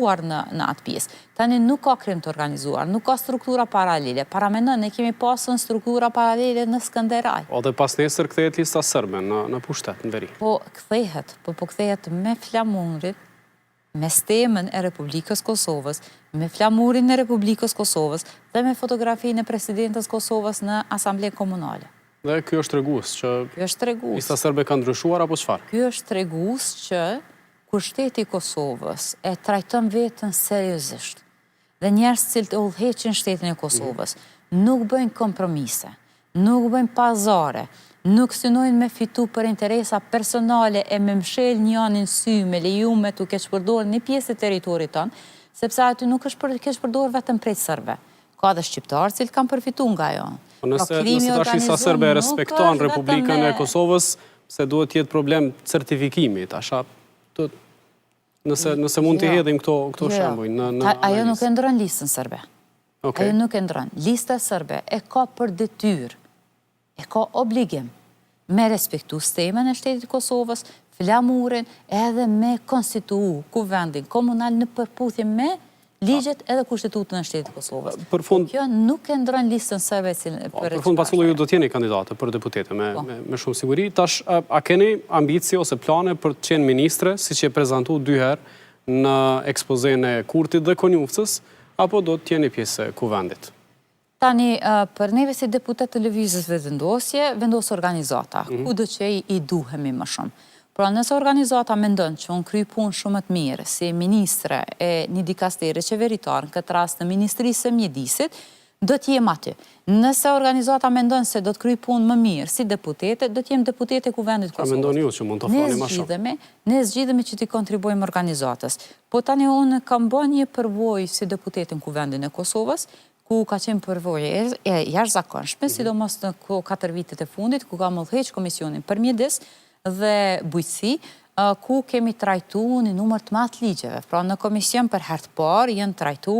organizuar në atë pjesë. Tani nuk ka krim të organizuar, nuk ka struktura paralele. Paramenon, ne kemi pasën struktura paralele në Skënderaj. O dhe pas nesër kthehet lista serbe në pushtet, në veri. Po kthehet me flamurin, me stemën e Republikës Kosovës, me flamurin e Republikës Kosovës dhe me fotografinë e presidentës Kosovës në Asamble Komunale. Dhe kjo është tregues që lista serbe ka ndryshuar apo çfarë? Kjo është tregues që kur shteti i Kosovës e trajton veten seriozisht dhe njerëz cilët udhëheqin shtetin e Kosovës, nuk bëjnë kompromise, nuk bëjnë pazare, nuk synojnë me fitu për interesa personale e me mshel njënin sy me lejume të keqpërdorur një pjesë të territorit tonë, sepse aty nuk është keqpërdorur vetëm prej serbëve. Ka dhe shqiptarë cilë kanë përfitu nga jo. Nëse tash lista serbe respekton Republikën e Kosovës, se duhet jetë problem certifikimi, nëse mund të hedhim këto shembuj. Ajo nuk e ndron listën serbe. Ajo nuk e ndron. Lista serbe e ka për detyrë, e ka obligim me respektu stemën e shtetit Kosovës, flamurin, edhe me konstituu kuvendin komunal në përputhje me ligjet edhe kushtetutën e shtetit Kosovës. Kjo nuk e ndron listën serbe për fund pasullo ju do t'jeni kandidate për deputete me shumë siguri. Tash, a keni ambicie ose plane për të qenë ministre, si që e prezentu 2 herë në ekspozën e Kurtit dhe Konjufcës, apo do t'jeni pjesë e kuvendit? Tani, për neve si deputet të lëvizjes vendosje, vendosë organizata, ku do që i duhemi më shumë. Pra nëse organizata mendon që unë kry punë shumë të mirë si ministre e një dikasteri qeveritar, në këtë rast në Ministrisë së Mjedisit, do t'jem aty. Nëse organizata mendon se do t'kry punë më mirë si deputete, do t'jem deputete kuvendit Kosovës. A mendoni ju që mund të fani më shumë? Ne zgjidhemi që t'i kontribuojmë organizatës. Po tani unë kam bën një përvojë si deputete në kuvendin e Kosovës, ku ka qenë përvojë e jashtëzakonshme, sidomos në 4 vitet e fundit, ku kam udhëheq komisionin për mjedis dhe bujqësi, ku kemi trajtu një numër të madh ligjeve. Pra në komision për herë të parë janë trajtu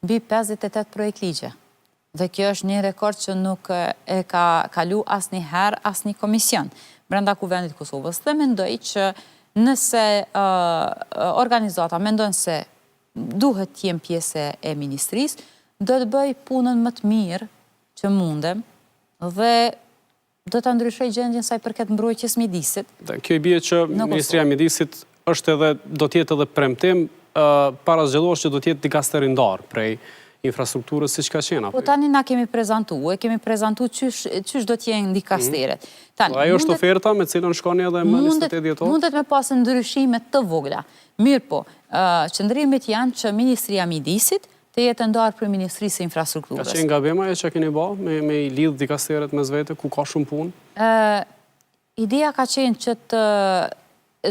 mbi 58 projekt ligje. Dhe kjo është një rekord që nuk e ka kalu asnjëherë asnjë komision brenda kuvendit Kosovës. Dhe mendoj që nëse organizata mendon se duhet të jem pjesë e ministrisë, do të bëj punën më të mirë që mundem dhe do të ndryshoj gjendjen saj përket mbrojtjes mjedisit. Kjo i bie që Ministria e Mjedisit është edhe, do t'jetë edhe premtim, para zgjedhores që do t'jetë dikasteri ndar prej infrastrukturës si që ka qena. Po tani na kemi prezentu qysh do t'jenë dikasteret. Ajo është oferta me cilën shkoni edhe më 28 dhjetor? Mundet me pasë ndryshimet të vogla. Mirë po, qëndrimit janë që Ministria e Mjedisit të jetë ndarë për Ministrisë e Infrastrukturës. Ka qenë gabim ajo që keni ba me i lidh dikasteret me zvete, ku ka shumë punë? Ideja ka qenë që të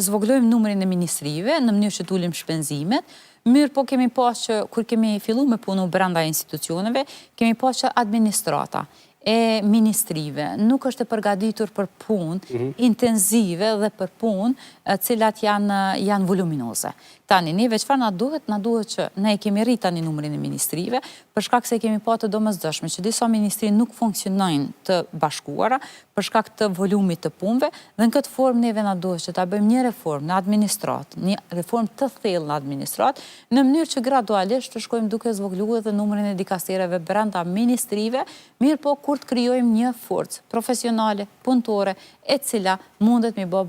zvoglojmë numrin e ministrive në mënyrë që t'ullim shpenzimet. Mirë po kemi pas që, kur kemi fillu me punu brenda institucioneve, kemi pas që administrata e ministrive nuk është e përgatitur për punë intenzive dhe për punë cilat janë voluminoze. Tani, neve çfarë na duhet që ne kemi rrit tani numrin e ministrive, për shkak se kemi pa të domosdoshme që disa ministri nuk funksionojnë të bashkuara, për shkak të volumit të punëve, dhe në këtë formë neve na duhet që ta bëjmë një reformë në administratë, një reformë të thellë në administratë, në mënyrë që gradualisht të shkojmë duke zvogluar edhe numrin e dikastereve brenda ministrive, mirë po kur të krijojmë një forcë profesionale, punëtore, e cila mundet me bë